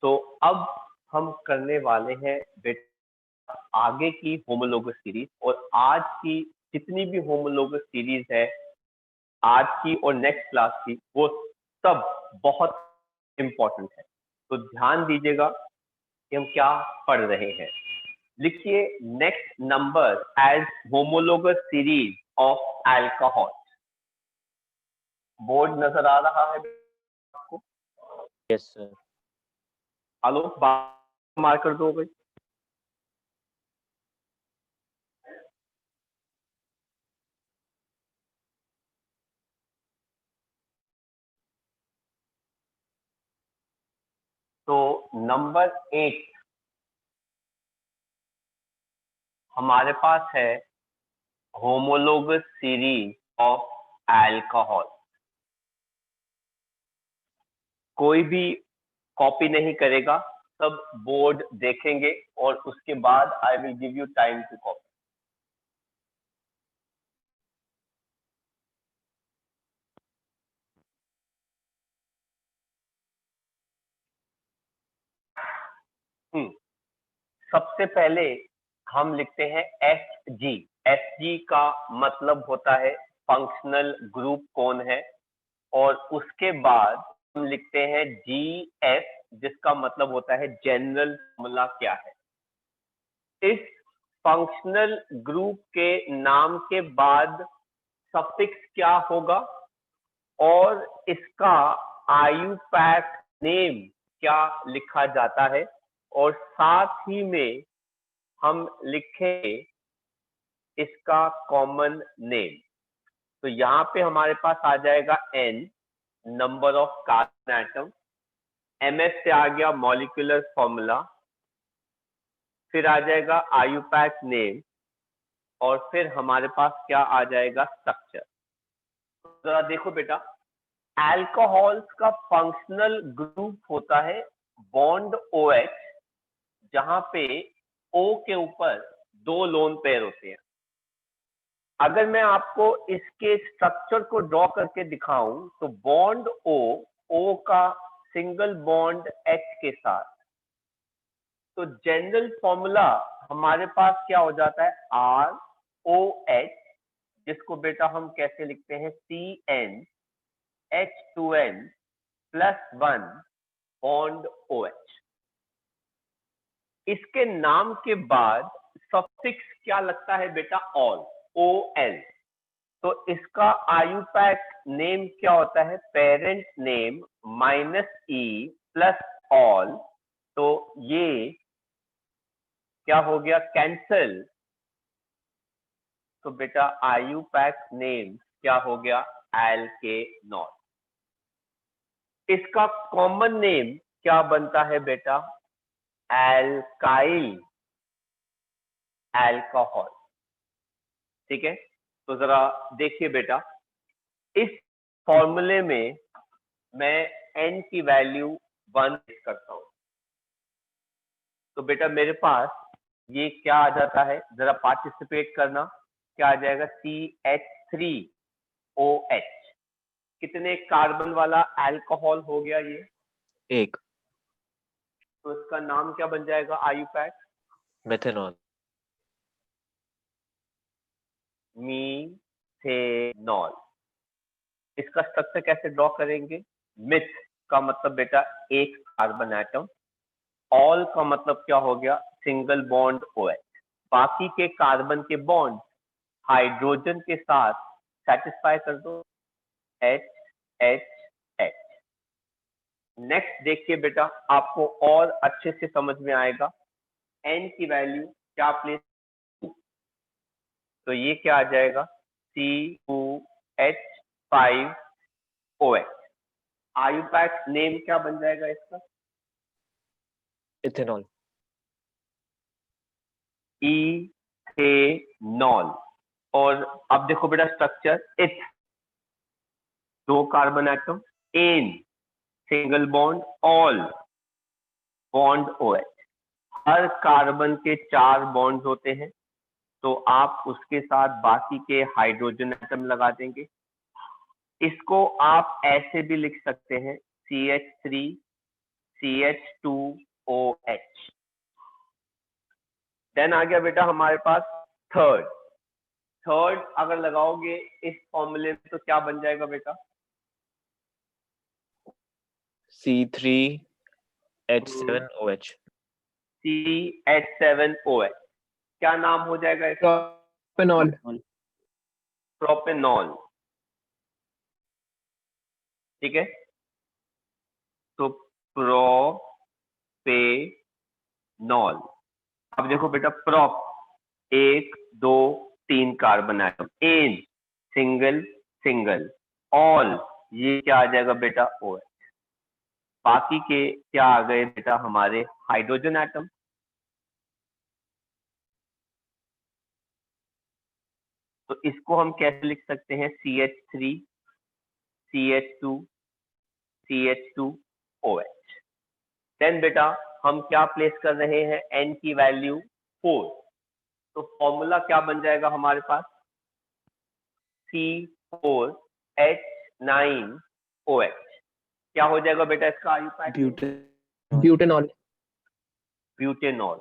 तो अब हम करने वाले हैं बेटा आगे की होमोलोगस सीरीज, और आज की जितनी भी होमोलोगस सीरीज है आज की और नेक्स्ट क्लास की, वो सब बहुत इंपॉर्टेंट है। तो ध्यान दीजिएगा कि हम क्या पढ़ रहे हैं। लिखिए next number as homologous series of alcohol. Board नजर आ रहा है आपको? Yes sir. हेलो, मार्कर दो भाई। तो नंबर 8 हमारे पास है होमोलोगस सीरीज ऑफ अल्कोहल। कोई भी कॉपी नहीं करेगा, सब बोर्ड देखेंगे और उसके बाद I will give you time to copy. सबसे पहले हम लिखते हैं एफजी। एफजी का मतलब होता है फंक्शनल ग्रुप कौन है, और उसके बाद हम लिखते हैं जीएफ, जिसका मतलब होता है जनरल फॉर्मूला क्या है। इस फंक्शनल ग्रुप के नाम के बाद सफिक्स क्या होगा और इसका आयुपैक नेम क्या लिखा जाता है, और साथ ही में हम लिखेंगे इसका कॉमन नेम। तो यहाँ पे हमारे पास आ जाएगा N, number of carbon atom, MS से आ गया मॉलिक्यूलर फॉर्मूला, फिर आ जाएगा आयुपैक नेम, और फिर हमारे पास क्या आ जाएगा स्ट्रक्चर। जरा देखो बेटा, अल्कोहल्स का फंक्शनल ग्रुप होता है बॉन्ड OH, जहां पे O के ऊपर 2 लोन पेयर होते हैं। अगर मैं आपको इसके स्ट्रक्चर को ड्रॉ करके दिखाऊं तो बॉन्ड O का सिंगल बॉन्ड H के साथ, तो जनरल फॉर्मूला हमारे पास क्या हो जाता है ROH, जिसको बेटा हम कैसे लिखते हैं CnH2n +1 बॉन्ड OH। इसके नाम के बाद सफिक्स क्या लगता है बेटा OL। तो इसका आयुपैक नेम क्या होता है parent name -E plus all. तो ये क्या हो गया कैंसल, तो बेटा आयुपैक नेम क्या हो गया एल्केनॉल। इसका कॉमन नेम क्या बनता है बेटा एल्काइल अल्कोहल। ठीक है, तो जरा देखिए बेटा, इस फॉर्मूले में मैं N की वैल्यू 1 करता हूं, तो बेटा मेरे पास ये क्या आ जाता है, जरा पार्टिसिपेट करना, क्या आ जाएगा CH3OH। कितने कार्बन वाला अल्कोहल हो गया ये? 1। तो इसका नाम क्या बन जाएगा आयुपैक मेथेनॉल। मीथेनॉल। इसका स्ट्रक्चर कैसे ड्रॉ करेंगे? मिथ का मतलब बेटा एक कार्बन एटम, ऑल का मतलब क्या हो गया सिंगल बॉन्ड OH। बाकी के कार्बन के बॉन्ड हाइड्रोजन के साथ सेटिस्फाई कर दो HHH। नेक्स्ट देखिए बेटा, आपको और अच्छे से समझ में आएगा। N की वैल्यू क्या प्लेस, तो ये क्या आ जाएगा C2H5OH। आयुपैक नेम क्या बन जाएगा इसका इथेनॉल। इथेनॉल। और अब देखो बेटा structure, eth 2 carbon atom, N single bond, ol bond OH। हर कार्बन के 4 बॉन्ड होते हैं, तो आप उसके साथ बाकी के हाइड्रोजन एटम लगा देंगे। इसको आप ऐसे भी लिख सकते हैं CH3 CH2OH। देन आ गया बेटा हमारे पास थर्ड अगर लगाओगे इस फॉर्मूले में तो क्या बन जाएगा बेटा? C3H7OH। CH7OH। क्या नाम हो जाएगा इसका? प्रोपेनॉल। प्रोपेनॉल। ठीक है, तो प्रोपेनॉल। अब देखो बेटा, prop 1 2 3 carbon atom, N single single, ol ये क्या आ जाएगा बेटा? OH। बाकी के क्या आ गए बेटा? हमारे हाइड्रोजन एटम। तो इसको हम कैसे लिख सकते हैं? CH3 CH2 CH2OH। देन बेटा हम क्या प्लेस कर रहे हैं? N की वैल्यू 4। तो फॉर्मूला क्या बन जाएगा हमारे पास? C4H9OH। क्या हो जाएगा बेटा इसका आयुपाक? ब्यूटेनॉल। ब्यूटेनॉल।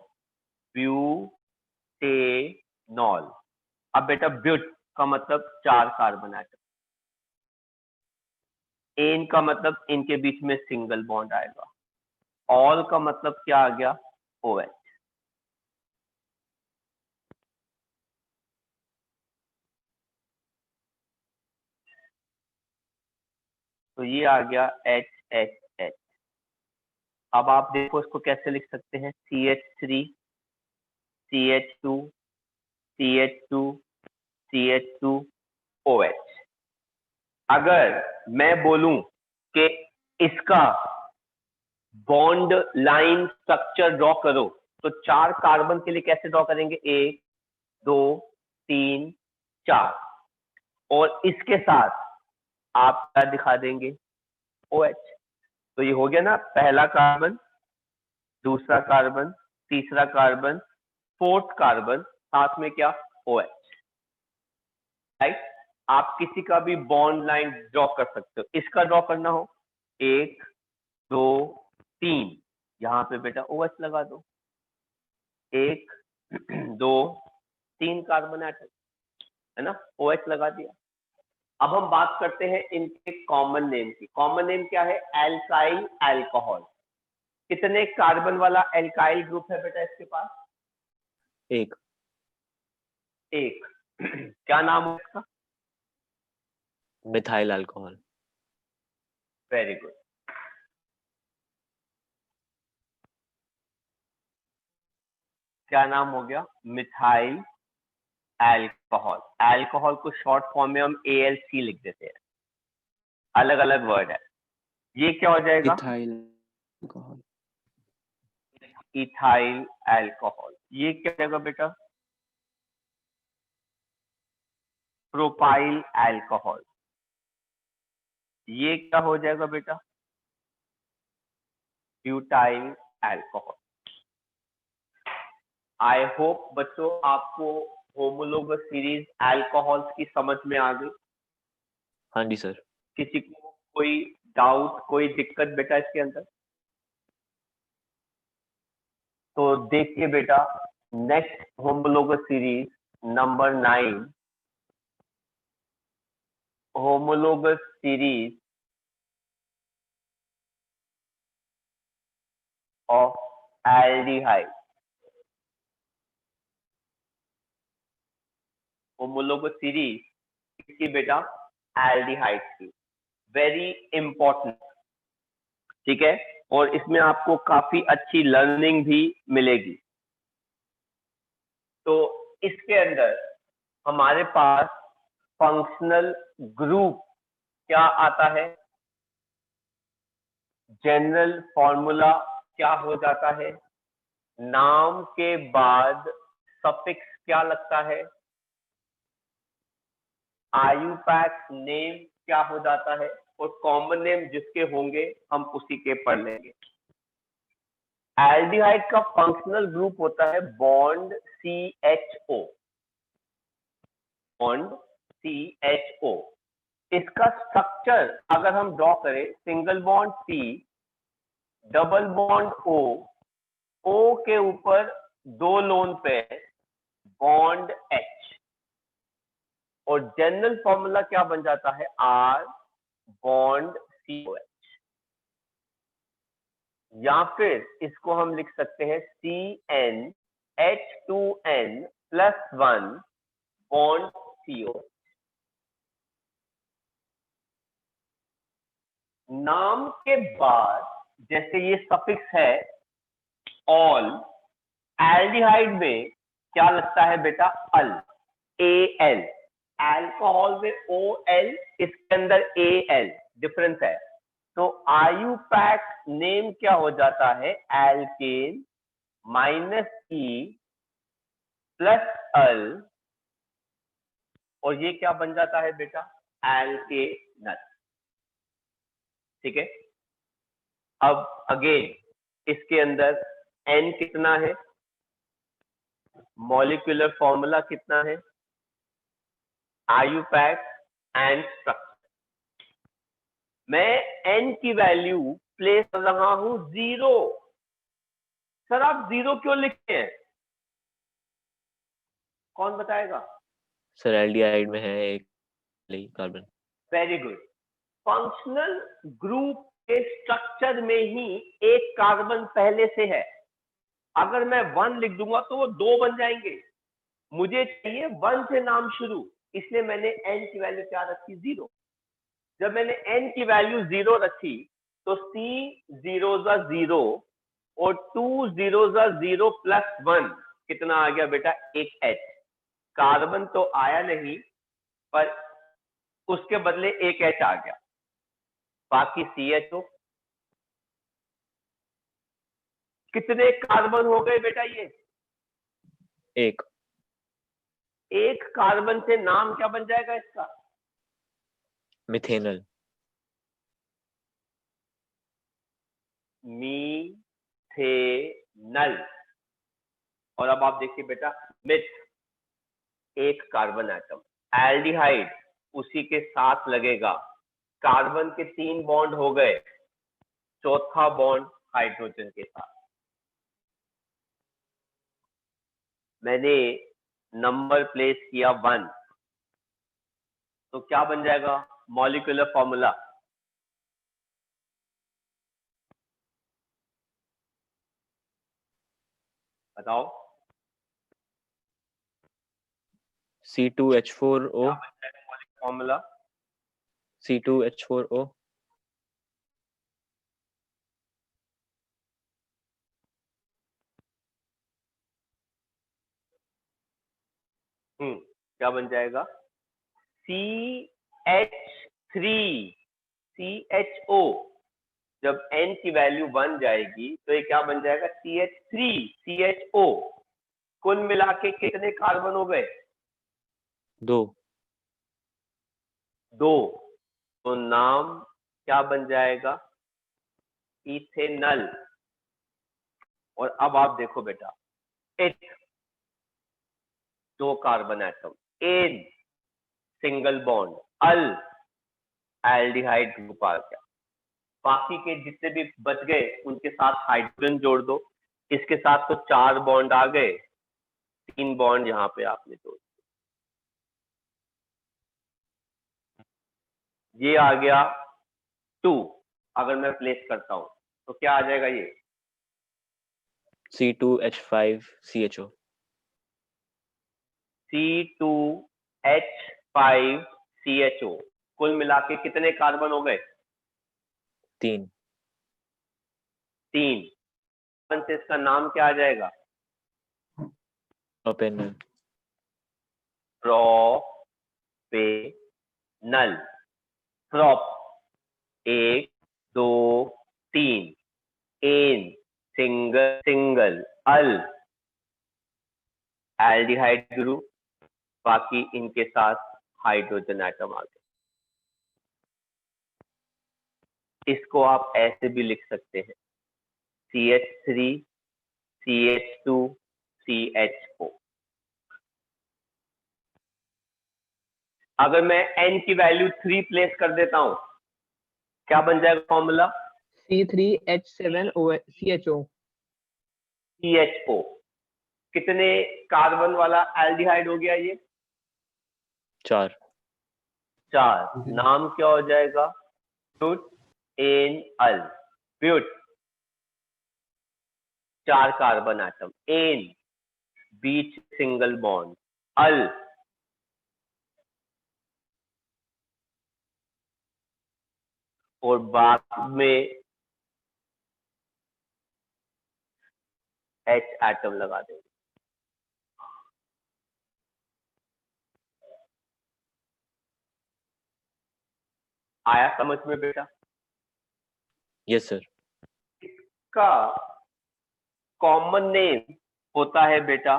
ब्यूटेनॉल। अब बेटा ब्यूट का मतलब 4 कार्बन एटम, एन का मतलब इनके बीच में सिंगल बॉन्ड आएगा, ऑल का मतलब क्या आ गया? OH। तो ये आ गया HHH। अब आप देखो इसको कैसे लिख सकते हैं? CH3 CH2 CH2 CH2OH। अगर मैं बोलूं कि इसका बॉन्ड लाइन स्ट्रक्चर ड्रॉ करो तो 4 कार्बन के लिए कैसे ड्रॉ करेंगे? 1 2 3 4। और इसके साथ आप क्या दिखा देंगे? OH। तो ये हो गया ना, पहला कार्बन, दूसरा कार्बन, तीसरा कार्बन, फोर्थ कार्बन, साथ में क्या? OH। राइट। आप किसी का भी बॉन्ड लाइन ड्रॉ कर सकते हो। इसका ड्रॉ करना हो 1 2 3, यहाँ पे बेटा OH लगा दो। 1 2 3 कार्बन एटम है ना, OH लगा दिया। अब हम बात करते हैं इनके कॉमन नेम की। कॉमन नेम क्या है? Alkyl alcohol. कितने कार्बन वाला एल्काइल ग्रुप है बेटा इसके पास? एक। क्या नाम है इसका? Methyl alcohol. Very good. क्या नाम हो गया? Methyl alcohol. अल्कोहल को शॉर्ट फॉर्म में हम ALC लिख देते हैं, अलग अलग वर्ड है। ये क्या हो जाएगा? Ethyl alcohol. Ethyl alcohol. ये क्या हो जाएगा बेटा? Propyl alcohol. ये क्या हो जाएगा बेटा? Butyl alcohol. आई होप बच्चों आपको होमोलोगस सीरीज अल्कोहल्स की समझ में आ गई। हाँ जी सर। किसी को कोई डाउट, कोई दिक्कत बेटा इसके अंदर? तो देखिए बेटा, next homologous series number 9, homologous series of aldehyde. Homologous series इसकी बेटा एल्डिहाइड की, वेरी इंपॉर्टेंट। ठीक है, और इसमें आपको काफी अच्छी लर्निंग भी मिलेगी। तो इसके अंदर हमारे पास फंक्शनल ग्रुप क्या आता है? जनरल फॉर्मूला क्या हो जाता है? नाम के बाद सफिक्स क्या लगता है? आयुपैक नेम क्या हो जाता है? और कॉमन नेम जिसके होंगे हम उसी के पढ़ लेंगे। एल्डिहाइड का फंक्शनल ग्रुप होता है बॉन्ड CHO। Bond CHO। इसका स्ट्रक्चर अगर हम ड्रॉ करें, single bond C, double bond O के ऊपर 2 लोन पे बॉन्ड H, और जनरल फॉर्मूला क्या बन जाता है, R बॉन्ड COH, या फिर इसको हम लिख सकते हैं CnH2n+1 बॉन्ड CO। नाम के बाद जैसे ये सफिक्स है ऑल, एल्डिहाइड में क्या लगता है बेटा, अल, AL, अल्कोहल में OL, इसके अंदर AL, डिफरेंस है। तो आयुपैक नेम क्या हो जाता है, एल्केन -E प्लस अल, और ये क्या बन जाता है बेटा, एल्केनल। ठीक है, अब अगेन इसके अंदर N कितना है, मॉलिक्यूलर फॉर्मूला कितना है, आयुपैक एंड स्ट्रक्चर। मैं N की वैल्यू प्लेस कर रहा हूं 0। सर आप 0 क्यों लिखते हैं, कौन बताएगा? सर एल्डिहाइड में है एक carbon. Very good. Functional group के स्ट्रक्चर में ही एक कार्बन पहले से है। अगर मैं 1 लिख दूंगा तो वो 2 बन जाएंगे, मुझे चाहिए 1 से नाम शुरू, इसलिए मैंने N की वैल्यू क्या रखी, 0। जब मैंने N की वैल्यू 0 रखी तो C 0 और 2 0 प्लस 1 कितना आ गया बेटा, एक H। कार्बन तो आया नहीं, पर उसके बदले एक H आ गया, बाकी CHO। कितने कार्बन हो गए बेटा, ये एक कार्बन से नाम क्या बन जाएगा इसका, मिथेनल। मीथेनल। और अब आप देखिए बेटा, मिथ एक कार्बन एटम, एल्डिहाइड उसी के साथ लगेगा, कार्बन के 3 बॉन्ड हो गए, चौथा बॉन्ड हाइड्रोजन के साथ। मैंने नंबर प्लेस किया 1, तो क्या बन जाएगा मॉलिक्यूलर फॉर्मूला, बताओ। C2H4O। Formula C2H4O। क्या बन जाएगा, CH3CHO। जब N की वैल्यू 1 जाएगी तो ये क्या बन जाएगा, CH3CHO। कुल मिला के कितने कार्बन हो गए, 2। तो नाम क्या बन जाएगा, इथेनल। और अब आप देखो बेटा, H 2 carbon atom, N single bond, al aldehyde group आ गया, बाकी के जितने भी बच गए उनके साथ हाइड्रोजन जोड़ दो, इसके साथ तो 4 बॉन्ड आ गए, 3 बॉन्ड यहाँ पे आपने जोड़, ये आ गया 2। अगर मैं प्लेस करता हूं तो क्या आ जाएगा, ये C2H5CHO। C2H5CHO। कुल मिला के कितने कार्बन हो गए, 3। 3। से इसका नाम क्या आ जाएगा, propanal. Propanal. Prop 1 2 3, N single, al aldehyde group, बाकी इनके साथ हाइड्रोजन एटम आ गए। इसको आप ऐसे भी लिख सकते हैं, CH3 CH2 CHO। अगर मैं N की वैल्यू 3 प्लेस कर देता हूं, क्या बन जाएगा फॉर्मूला, C3H7CHO। CHO कितने कार्बन वाला एल्डिहाइड हो गया ये? 4। 4। नाम क्या हो जाएगा? Butanol. But 4 carbon atom, an बीच सिंगल बॉन्ड, अल और बाद में H एटम लगा देंगे। आया समझ में बेटा? Yes sir. का कॉमन नेम होता है बेटा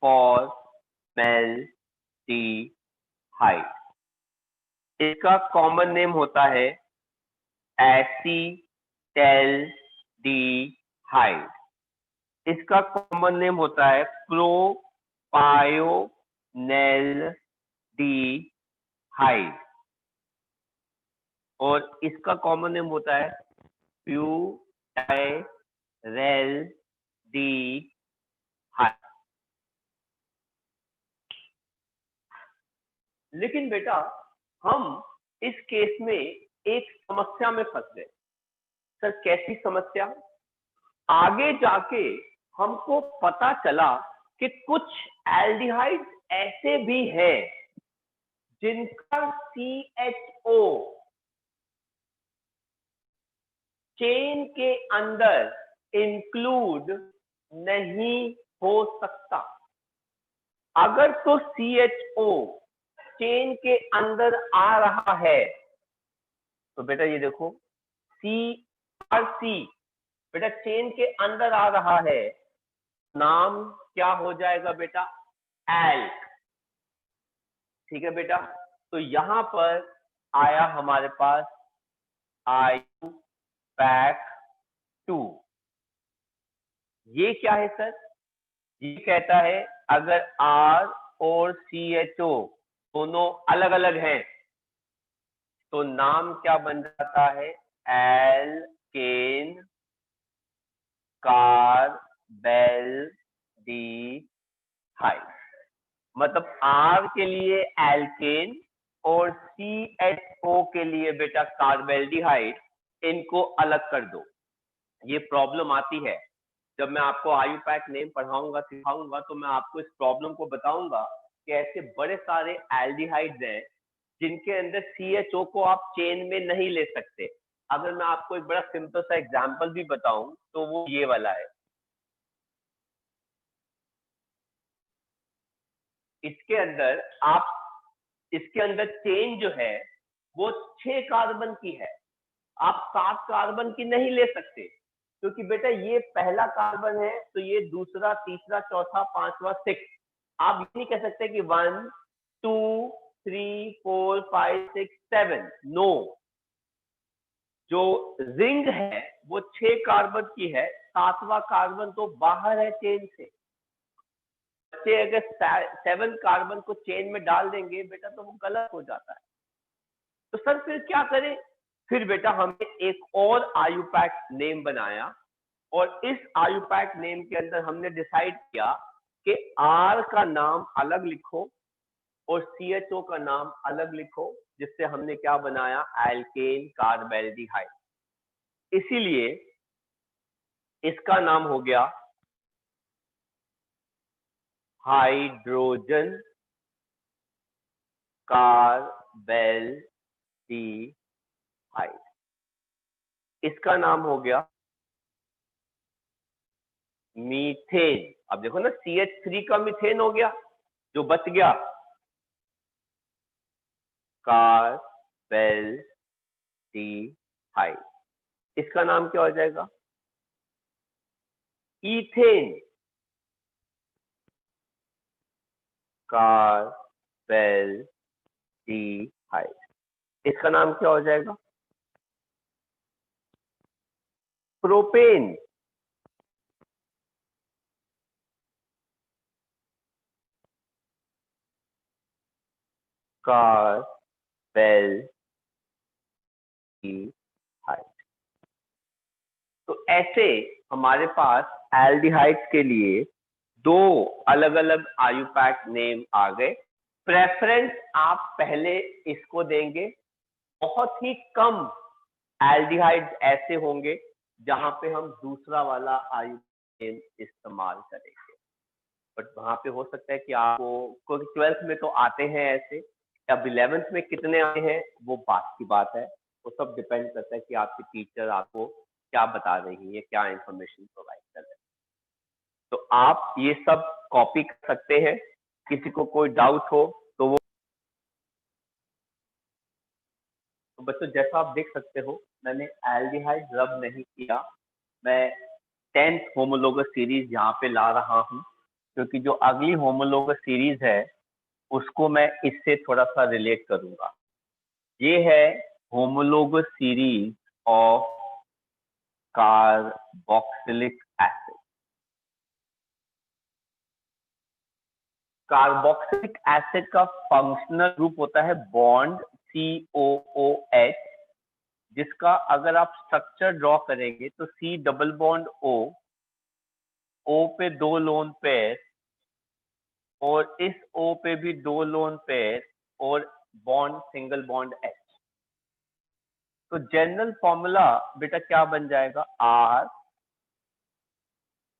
फॉर्मेल्डिहाइड। इसका कॉमन नेम होता है एसीटैल्डिहाइड। इसका कॉमन नेम होता है प्रोपायोनेल्डिहाइड और इसका कॉमन नेम होता है ब्यूटाइरेल्डिहाइड। लेकिन बेटा हम इस केस में एक समस्या में फंस गए। सर कैसी समस्या? आगे जाके हमको पता चला कि कुछ एल्डिहाइड ऐसे भी हैं जिनका CHO चेन के अंदर इंक्लूड नहीं हो सकता। अगर तो CHO चेन के अंदर आ रहा है तो बेटा ये देखो CRC बेटा चेन के अंदर आ रहा है, नाम क्या हो जाएगा बेटा? एल्क। ठीक है बेटा, तो यहां पर आया हमारे पास IUPAC2। ये क्या है सर? ये कहता है अगर R और CHO दोनों अलग अलग हैं तो नाम क्या बन जाता है? Alkene carbaldehyde. मतलब R के लिए एल्केन और CHO के लिए बेटा कार्बेल्डिहाइड, इनको अलग कर दो। ये प्रॉब्लम आती है जब मैं आपको आयुपैक नेम पढ़ाऊंगा सिखाऊंगा तो मैं आपको इस प्रॉब्लम को बताऊंगा कि ऐसे बड़े सारे एल्डिहाइड्स हैं जिनके अंदर CHO को आप चेन में नहीं ले सकते। अगर मैं आपको एक बड़ा सिंपल सा एग्जांपल भी बताऊं तो वो ये वाला है। इसके अंदर चेन जो है वो 6 कार्बन की है, आप 7 कार्बन की नहीं ले सकते क्योंकि बेटा ये पहला कार्बन है तो ये दूसरा, तीसरा, चौथा, पांचवा, 6। आप ये नहीं कह सकते कि 1 2 3 4 5 6 7। नो, जो रिंग है वो 6 कार्बन की है, 7वां कार्बन तो बाहर है चेन से। बच्चे अगर 7 कार्बन को चेन में डाल देंगे बेटा तो वो गलत हो जाता है। तो सर फिर क्या करें? फिर बेटा हमने एक और आयुपैक नेम बनाया और इस आयुपैक नेम के अंदर हमने डिसाइड किया कि R का नाम अलग लिखो और CHO का नाम अलग लिखो, जिससे हमने क्या बनाया? Alkane carbaldehyde. इसीलिए इसका नाम हो गया हाइड्रोजन कार्बेल्डिहाइड। इसका नाम हो गया मीथेन। अब देखो ना, CH3 का मीथेन हो गया, जो बच गया कार्बेल्डिहाइड। इसका नाम क्या हो जाएगा? Ethane carbaldehyde. इसका नाम क्या हो जाएगा? Propane carbaldehyde. ऐसे हमारे पास एल्डिहाइड्स के लिए दो अलग अलग आयुपैक नेम आ गए। प्रेफरेंस आप पहले इसको देंगे। बहुत ही कम एल्डिहाइड्स ऐसे होंगे जहां पे हम दूसरा वाला आयु नेम इस्तेमाल करेंगे, बट वहां पे हो सकता है कि आपको, क्योंकि 12th में तो आते हैं ऐसे, अब 11th में कितने आए हैं वो बात की बात है। वो सब डिपेंड करता है कि आपकी टीचर आपको क्या बता रही है, क्या इंफॉर्मेशन प्रोवाइड कर रहे हैं। तो आप ये सब कॉपी कर सकते हैं। किसी को कोई डाउट हो तो वो, तो बच्चों जैसा आप देख सकते हो मैंने एल्डिहाइड रब नहीं किया, मैं 10th होमोलोगस सीरीज यहाँ पे ला रहा हूँ, क्योंकि जो अगली होमोलोगस सीरीज है उसको मैं इससे थोड़ा सा रिलेट करूंगा। ये है homologous series of carboxylic acid. Carboxylic acid का फंक्शनल ग्रुप होता है बॉन्ड COOH, जिसका अगर आप स्ट्रक्चर ड्रॉ करेंगे तो C डबल बॉन्ड O पे 2 लोन पेयर और इस O पे भी 2 लोन पेयर और बॉन्ड सिंगल बॉन्ड H। तो जनरल फॉर्मूला बेटा क्या बन जाएगा, R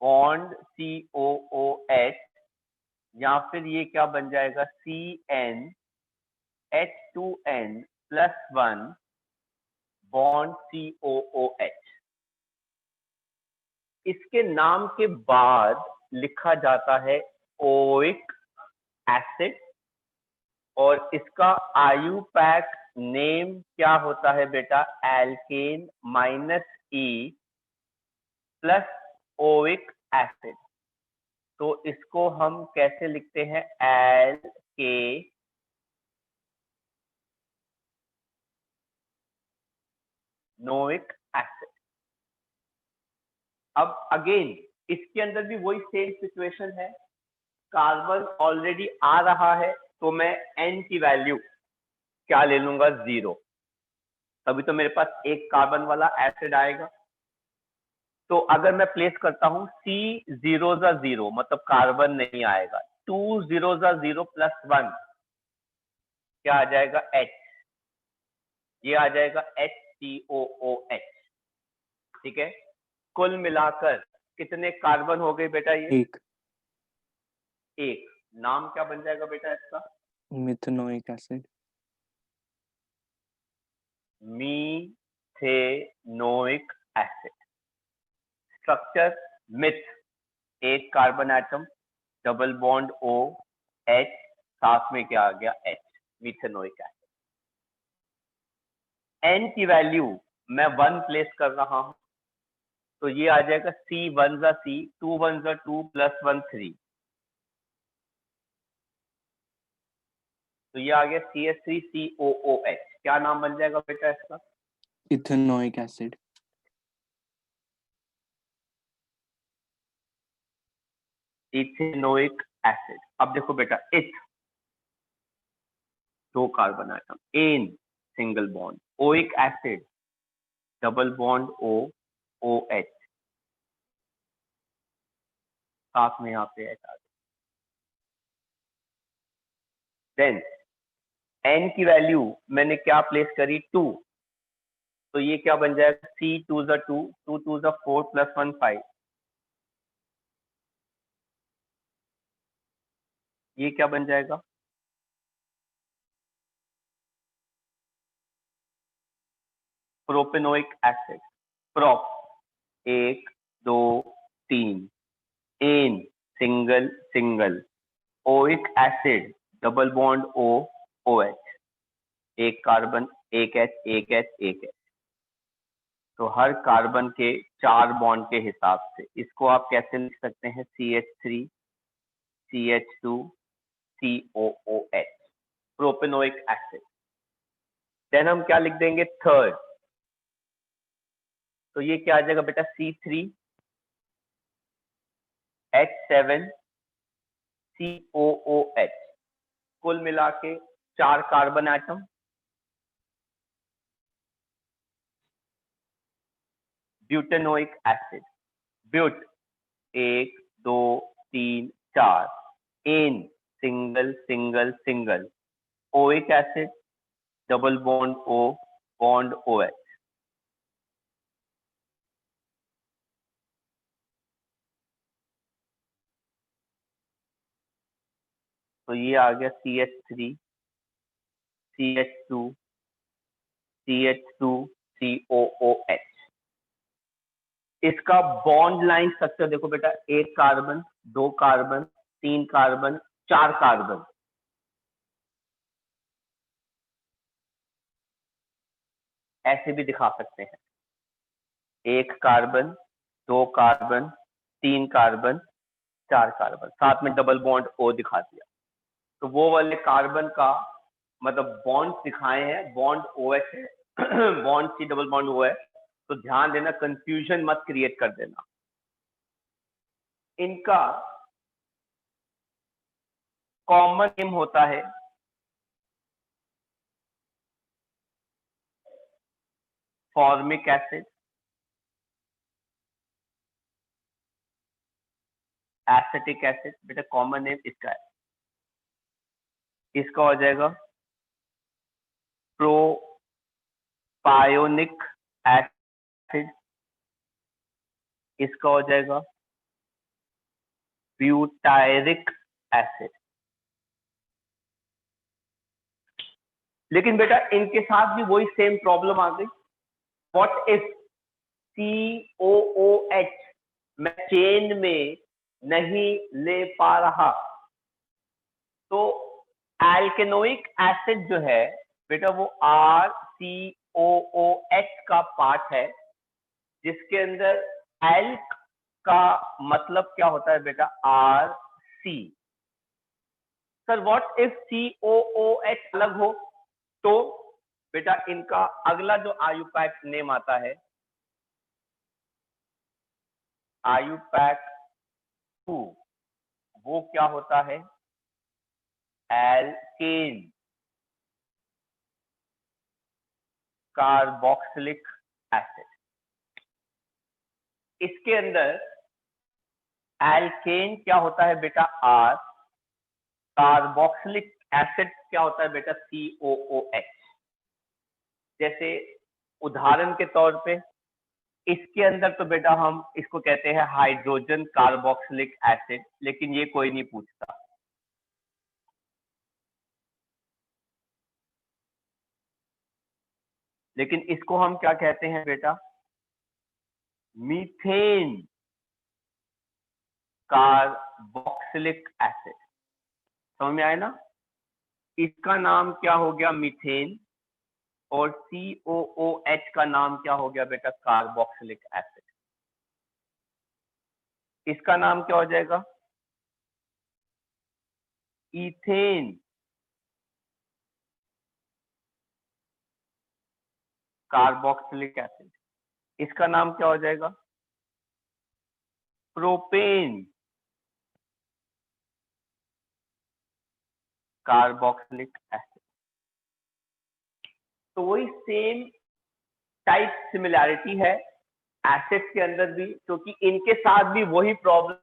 बॉन्ड COOH, या फिर ये क्या बन जाएगा CN H2N plus 1 bond COOH। इसके नाम के बाद लिखा जाता है ओइक एसिड, और इसका आयुपैक नेम क्या होता है बेटा, alkane -E plus oic acid. तो इसको हम कैसे लिखते हैं, एल्के नोइक एसिड। अब अगेन इसके अंदर भी वही सेम सिचुएशन है, कार्बन ऑलरेडी आ रहा है तो मैं N की वैल्यू क्या ले लूंगा, 0। तभी तो मेरे पास एक कार्बन वाला एसिड आएगा। तो अगर मैं प्लेस करता हूं C 0 0, मतलब कार्बन नहीं आएगा, 2 0 0 प्लस 1 क्या आ जाएगा, H। ये आ जाएगा HCOOH। ठीक है, कुल मिलाकर कितने कार्बन हो गए बेटा, ये एक। नाम क्या बन जाएगा बेटा इसका, methanoic acid. Methanoic acid. Structure meth, एक carbon atom, double bond O H, साथ में क्या आ गया, H, मीथेनोइक एसिड। N की वैल्यू मैं 1 प्लेस कर रहा हूं, तो ये आ जाएगा C 1 C, 2 1 2 प्लस 1 3, तो ये आ गया CH3COOH। क्या नाम बन जाएगा बेटा इसका, इथेनोइक एसिड। Ethanoic acid. अब देखो बेटा, eth 2 carbon atom, ane single bond, oic acid double bond OH, साथ में यहाँ पे H आ गया। देन N की वैल्यू मैंने क्या प्लेस करी, 2, तो ये क्या बन जाएगा, C 2 2, 2 2 4 प्लस 1 5, ये क्या बन जाएगा, propanoic acid. Prop 1 2 3, N single single, oic acid double bond OH, एक कार्बन, एक H, एक H, एक H। तो हर कार्बन के 4 बॉन्ड के हिसाब से इसको आप कैसे लिख सकते हैं, CH3 CH2 COOH, propanoic acid. Then हम क्या लिख देंगे, थर्ड, तो ये क्या आ जाएगा बेटा, C3 H7 COOH। कुल मिला के 4 carbon atom, butanoic acid, but 1 2 3 4, N single single single, oic acid double bond O bond O H. तो ये आ गया CH3 CH2 CH2 COOH। इसका बॉन्ड लाइन स्ट्रक्चर देखो बेटा, 1 कार्बन 2 कार्बन 3 कार्बन 4 कार्बन। ऐसे भी दिखा सकते हैं, 1 कार्बन 2 कार्बन 3 कार्बन 4 कार्बन, साथ में डबल बॉन्ड O दिखा दिया। तो वो वाले कार्बन का मतलब बॉन्ड दिखाए हैं, बॉन्ड OH है bond C double bond O है। तो ध्यान देना, कंफ्यूजन मत क्रिएट कर देना। इनका कॉमन नेम होता है फॉर्मिक एसिड, एसिटिक एसिड, बेटा कॉमन नेम इसका है। इसका हो जाएगा प्रोपायोनिक एसिड, इसका हो जाएगा ब्यूटायरिक एसिड। लेकिन बेटा इनके साथ भी वही सेम प्रॉब्लम आ गई। व्हाट इफ COOH मैं चेन में नहीं ले पा रहा? तो एल्केनोइक एसिड जो है बेटा वो RCOOH का पार्ट है, जिसके अंदर एल्क का मतलब क्या होता है बेटा? RC। Sir what if COOH अलग हो? तो बेटा इनका अगला जो आयुपैक नेम आता है, आयुपैक 2, वो क्या होता है? Alkane carboxylic acid. इसके अंदर एल्केन क्या होता है बेटा? R, कार्बोक्सिलिक एसिड क्या होता है बेटा? COOH। जैसे उदाहरण के तौर पे इसके अंदर तो बेटा हम इसको कहते हैं हाइड्रोजन कार्बोक्सिलिक एसिड, लेकिन ये कोई नहीं पूछता। लेकिन इसको हम क्या कहते हैं बेटा? Methane carboxylic acid. समझ में आया ना? इसका नाम क्या हो गया? मीथेन। और COOH का नाम क्या हो गया बेटा? Carboxylic acid. इसका नाम क्या हो जाएगा? Ethane carboxylic acid. इसका नाम क्या हो जाएगा? Propane carboxylic acid. तो वही सेम टाइप सिमिलैरिटी है एसिड्स के अंदर भी, क्योंकि इनके साथ भी वही प्रॉब्लम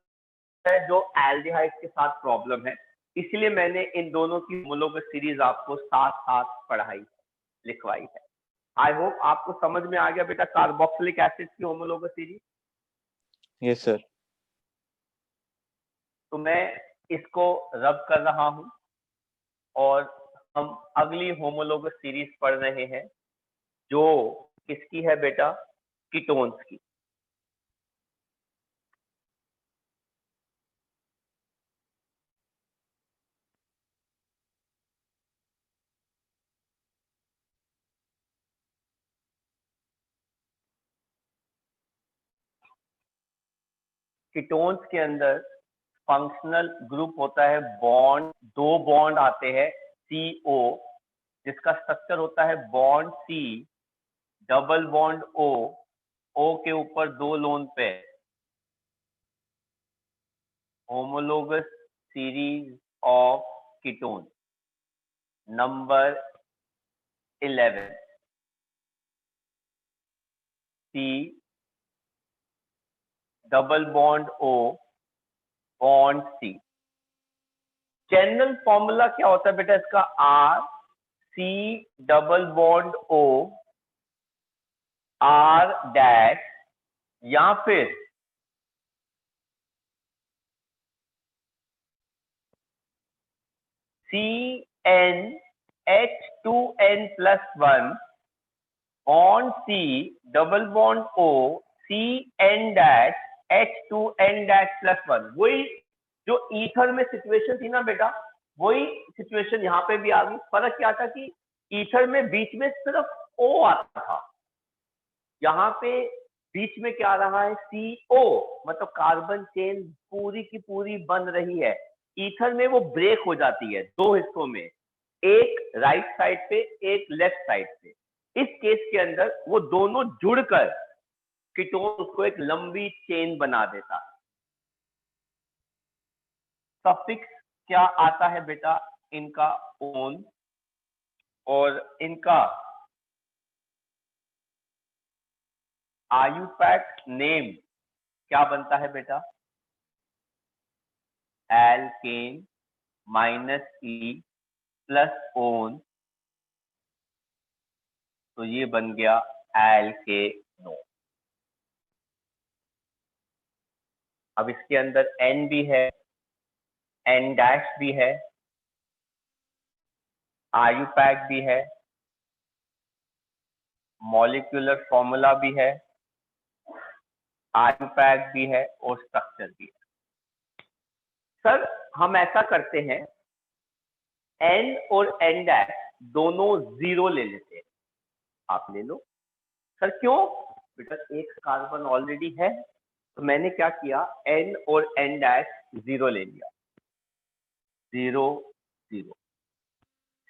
है जो एल्डिहाइड के साथ प्रॉब्लम है। इसलिए मैंने इन दोनों की होमोलोगस सीरीज आपको साथ साथ पढ़ाई लिखवाई है। आई होप आपको समझ में आ गया बेटा कार्बोक्सिलिक एसिड की होमोलोगस सीरीज। Yes sir. तो मैं इसको रब कर रहा हूं और हम अगली होमोलोगस सीरीज पढ़ रहे हैं, जो किसकी है बेटा? कीटोन्स की। कीटोन्स के अंदर फंक्शनल ग्रुप होता है बॉन्ड, 2 बॉन्ड आते हैं CO, जिसका स्ट्रक्चर होता है bond C double bond O के ऊपर 2 lone pair. Homologous series of ketone number 11, double bond O bond C। General formula क्या होता है बेटा इसका? R C double bond O R dash, या फिर CN H2N plus 1 bond C double bond O CN dash H2N dash plus 1। वही जो ether में सिचुएशन थी ना बेटा, वही सिचुएशन यहाँ पे भी आ गई। फर्क क्या था कि ईथर में बीच में सिर्फ O आता था, यहाँ पे बीच में क्या आ रहा है? CO, मतलब कार्बन चेन पूरी की पूरी बन रही है। ईथर में वो ब्रेक हो जाती है दो हिस्सों में, एक राइट साइड पे, एक लेफ्ट साइड पे। इस केस के अंदर वो दोनों जुड़कर कीटोन उसको एक लंबी चेन बना देता है। सफिक्स क्या आता है बेटा? इनका ओन, और इनका आयुपैक नेम क्या बनता है बेटा? Alkane minus E plus one, तो ये बन गया एल्केनो। अब इसके अंदर N भी है, N डैश भी है, आयुपैक भी है, मॉलिक्यूलर फॉर्मूला भी है, आयुपैक भी है, और स्ट्रक्चर भी है। सर हम ऐसा करते हैं, N और N डैश दोनों 0 ले लेते हैं। आप ले लो। सर क्यों? बेटा एक कार्बन ऑलरेडी है, तो मैंने क्या किया, N और N डैश 0 ले लिया। 0 0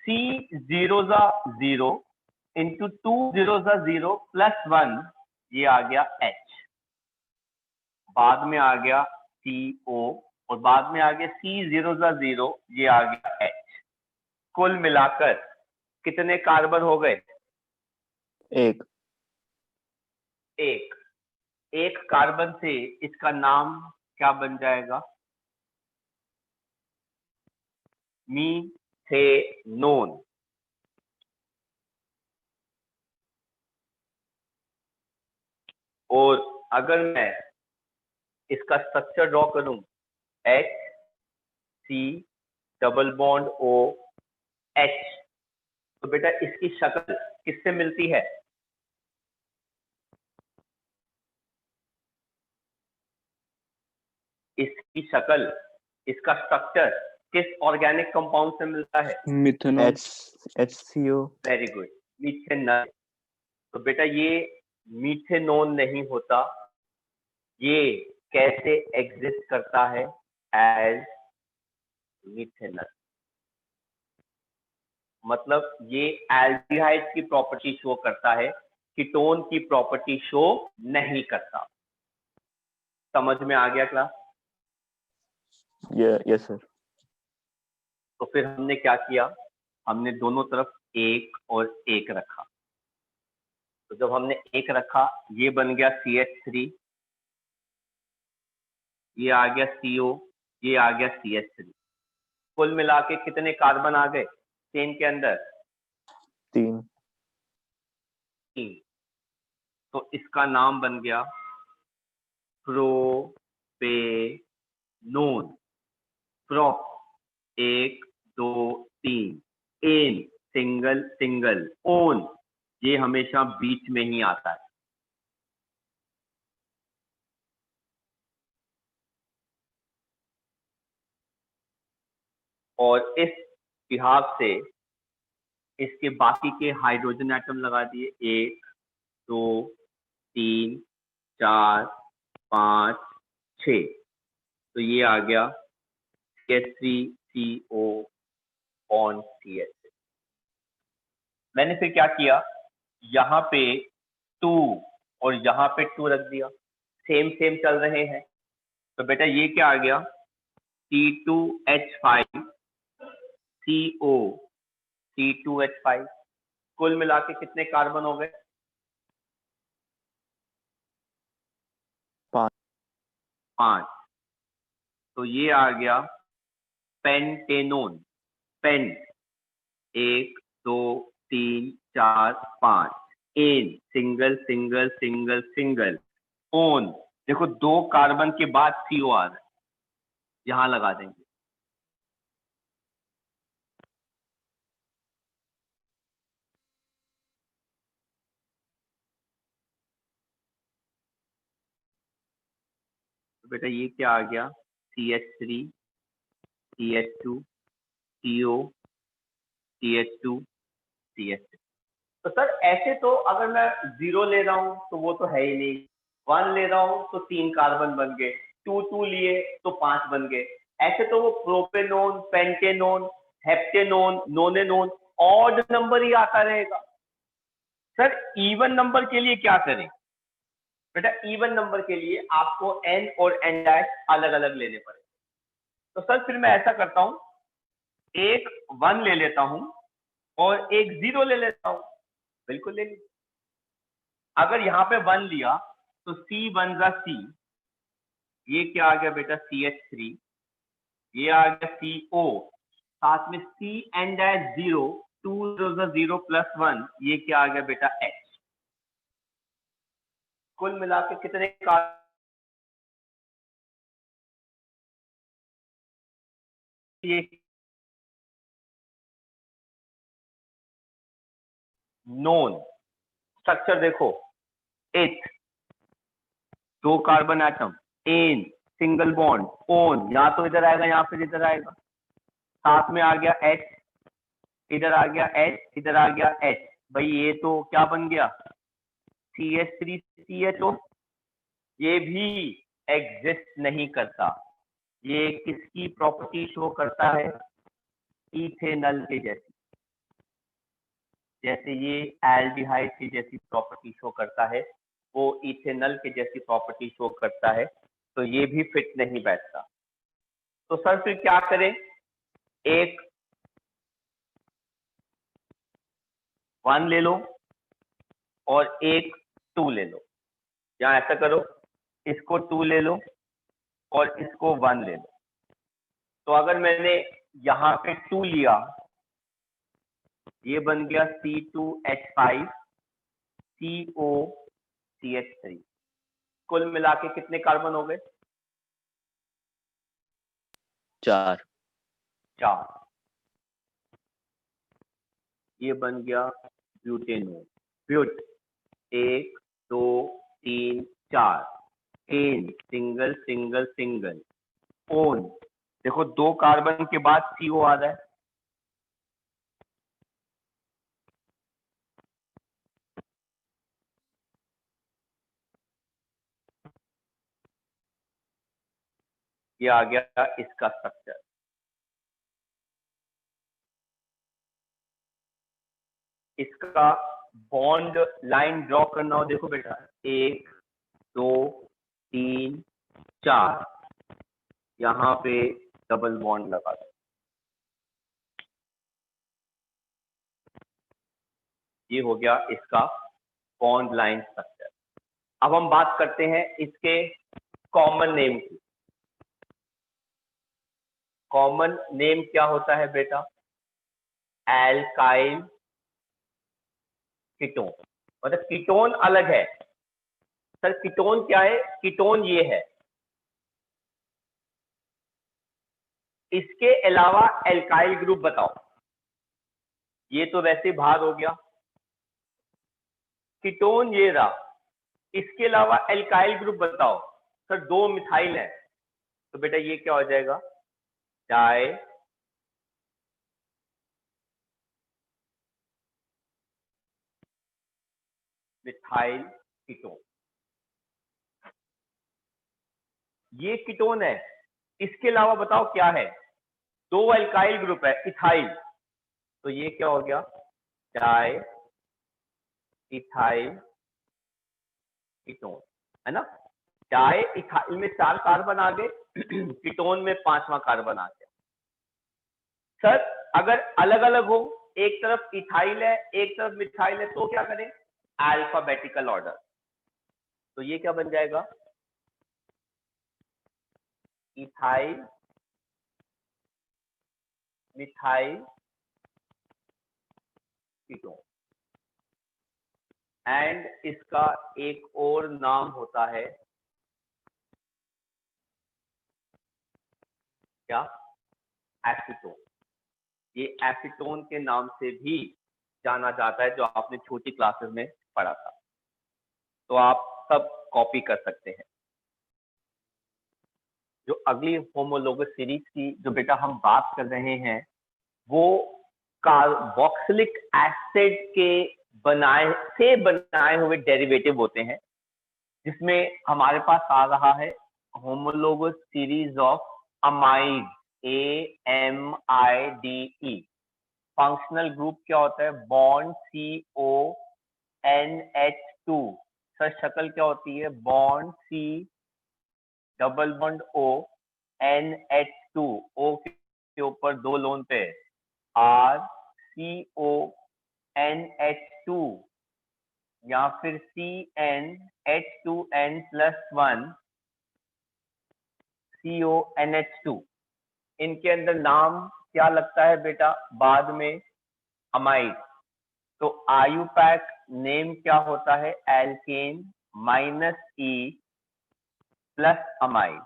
C 0 जा 0 इंटू 2 0 जा 0 प्लस 1, ये आ गया H, बाद में आ गया CO, और बाद में आ गया C 0 जा 0, ये आ गया H। कुल मिलाकर कितने कार्बन हो गए? एक। एक कार्बन से इसका नाम क्या बन जाएगा? मीथेनोन। और अगर मैं इसका स्ट्रक्चर ड्रॉ करूं, H C double bond O H, तो बेटा इसकी शक्ल किससे मिलती है? इसकी शक्ल, इसका स्ट्रक्चर किस ऑर्गेनिक कंपाउंड से मिलता है? Methanol. HCO। Very good, methanol. तो बेटा ये मीथेनोन नहीं होता, ये कैसे एग्जिस्ट करता है? As methanol. मतलब ये एल्डिहाइड की प्रॉपर्टी शो करता है, कीटोन की प्रॉपर्टी शो नहीं करता। समझ में आ गया क्लास? Yes sir. तो फिर हमने क्या किया, हमने दोनों तरफ एक और एक रखा। तो जब हमने एक रखा, ये बन गया CH3, ये आ गया CO, ये आ गया CH3। कुल मिला के कितने कार्बन आ गए चेन के अंदर? 3। 3। तो इसका नाम बन गया propanone. Pro 1 2 3, N single single, one ये हमेशा बीच में ही आता है। और इस लिहाज से इसके बाकी के हाइड्रोजन एटम लगा दिए, 1 2 3 4 5 6, तो ये आ गया CH3CO on CH। मैंने फिर क्या किया, यहाँ पे 2 और यहाँ पे 2 रख दिया, सेम सेम चल रहे हैं। तो बेटा ये क्या आ गया, C2H5 CO C2H5। कुल मिला के कितने कार्बन हो गए? 5। 5, तो ये आ गया pentanone. Pen 1 2 3 4 5, an single single single single, one देखो 2 कार्बन के बाद CO आ रहा है, यहां लगा देंगे। तो बेटा ये क्या आ गया, CH3 CH2 CO CH2 CH3। तो सर ऐसे तो अगर मैं 0 ले रहा हूं तो वो तो है ही नहीं, 1 ले रहा हूं तो 3 कार्बन बन गए, 2 लिए तो 5 बन गए। ऐसे तो वो प्रोपेनोन, पेंटेनोन, हेप्टेनोन, नोनेनोन ऑड नंबर ही आता रहेगा। सर इवन नंबर के लिए क्या करें? बेटा इवन नंबर के लिए आपको n और n डैश अलग अलग लेने पड़ेंगे। तो सर फिर मैं ऐसा करता हूं, एक 1 ले लेता हूं और एक 0 ले लेता हूं। बिल्कुल ले लीजिए। अगर यहाँ पे 1 लिया तो C वन जा C, ये क्या आ गया बेटा CH3, ये आ गया CO, साथ में CN डैश 0, 2 0 प्लस 1, ये क्या आ गया बेटा H। कुल मिला के कितने कार्बन, ये नोन स्ट्रक्चर देखो, eth 2 carbon atom, N single bond, one या तो इधर आएगा या फिर इधर आएगा, साथ में आ गया H, इधर आ गया H, इधर आ गया H। भाई ये तो क्या बन गया, CH3 CHO। ये भी एग्जिस्ट नहीं करता। ये किसकी प्रॉपर्टी शो करता है, इथेनॉल के जैसी, जैसे ये एल्डिहाइड की जैसी प्रॉपर्टी शो करता है, वो इथेनॉल के जैसी प्रॉपर्टी शो करता है, तो ये भी फिट नहीं बैठता। तो सर फिर क्या करें, एक 1 ले लो और एक 2 ले लो, या ऐसा करो इसको 2 ले लो और इसको 1 ले लो। तो अगर मैंने यहाँ पे 2 लिया, ये बन गया C2H5 COCH3। कुल मिला के कितने कार्बन हो गए, 4। 4। ये बन गया butanone. But 1 2 3 4, N single single single, one देखो 2 कार्बन के बाद CO आ रहा है, ये आ गया इसका स्ट्रक्चर। इसका बॉन्ड लाइन ड्रॉ करना हो, देखो बेटा 1 2 3 4, यहाँ पे डबल बॉन्ड लगा दो, ये हो गया इसका बॉन्ड लाइन स्ट्रक्चर। अब हम बात करते हैं इसके कॉमन नेम की। कॉमन नेम क्या होता है बेटा, एल्काइल कीटोन। मतलब कीटोन अलग है। सर कीटोन क्या है, कीटोन ये है, इसके अलावा एल्काइल ग्रुप बताओ। ये तो वैसे बाहर हो गया, कीटोन ये रहा, इसके अलावा एल्काइल ग्रुप बताओ। सर 2 मिथाइल है, तो बेटा ये क्या हो जाएगा, डाई मिथाइल कीटोन। ये कीटोन है, इसके अलावा बताओ क्या है, 2 एल्काइल ग्रुप है, इथाइल, तो ये क्या हो गया, डाई इथाइल कीटोन, है ना। डाई इथाइल में 4 कार्बन आ गए, कीटोन में 5वां कार्बन आ गया। सर अगर अलग अलग हो, एक तरफ इथाइल है एक तरफ मिथाइल है, तो क्या करें, अल्फाबेटिकल ऑर्डर। तो ये क्या बन जाएगा, इथाइल मिथाइल कीटोन। एंड इसका एक और नाम होता है क्या? एसीटोन। ये एसीटोन के नाम से भी जाना जाता है, जो आपने छोटी क्लासेस में पढ़ा था। तो आप सब कॉपी कर सकते हैं। जो अगली होमोलोगस सीरीज की जो बेटा हम बात कर रहे हैं वो कार्बोक्सिलिक एसिड के बनाए हुए डेरिवेटिव होते हैं, जिसमें हमारे पास आ रहा है homologous series of amide, AMIDE। Functional group क्या होता है? Bond CONH2। सर शक्ल क्या होती है? Bond C double bond O NH2। O के ऊपर दो लोन पे RCONH2 या फिर CnH2n+1 CONH2। इनके अंदर नाम क्या लगता है बेटा बाद में? अमाइड। तो आयुपैक नेम क्या होता है? Alkane -E plus amide.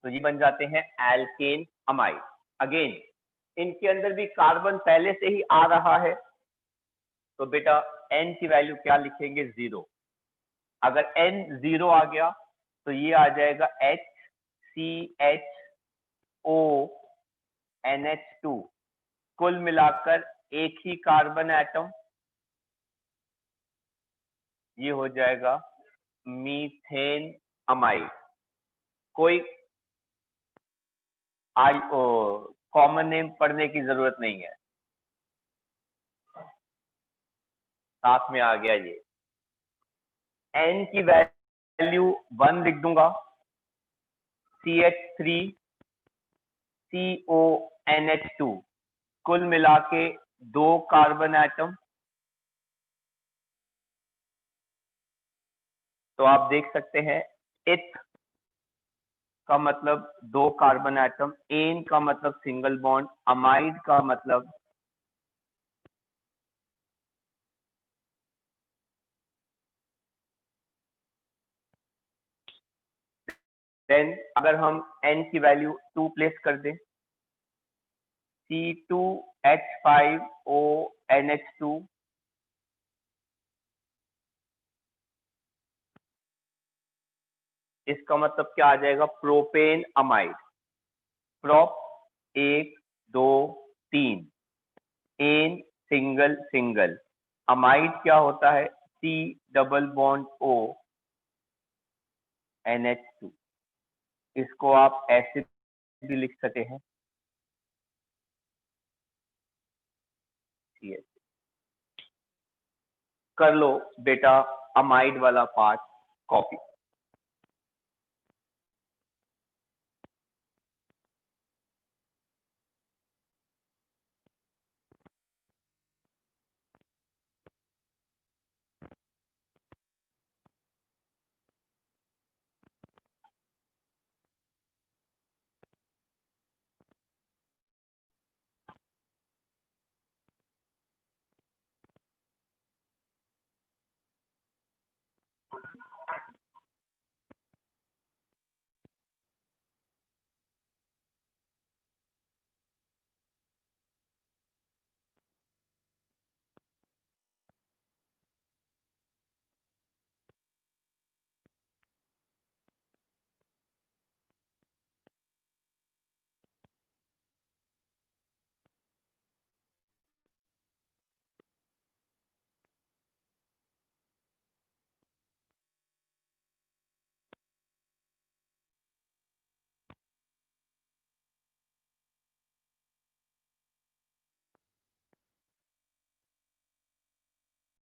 तो ये बन जाते हैं एल्केन अमाइड। अगेन इनके अंदर भी कार्बन पहले से ही आ रहा है, तो बेटा N की वैल्यू क्या लिखेंगे? 0। अगर N 0 आ गया तो ये आ जाएगा HCHONH2। कुल मिलाकर एक ही कार्बन एटम, ये हो जाएगा मीथेन अमाइड। कोई कॉमन नेम पढ़ने की जरूरत नहीं है, साथ में आ गया ये। N की वैल्यू 1 लिख दूंगा, CH3CONH2। कुल मिला के 2 कार्बन एटम। तो आप देख सकते हैं इथ का मतलब 2 कार्बन एटम, एन का मतलब सिंगल बॉन्ड, अमाइड का मतलब देन अगर हम N की वैल्यू 2 प्लेस कर दें, C2H5ONH2। इसका मतलब क्या आ जाएगा? Propane amide. Prop 1 2 3, N single single. Amide क्या होता है? C double bond O NH2। इसको आप ऐसे भी लिख सकते हैं, कर लो बेटा अमाइड वाला पार्ट कॉपी।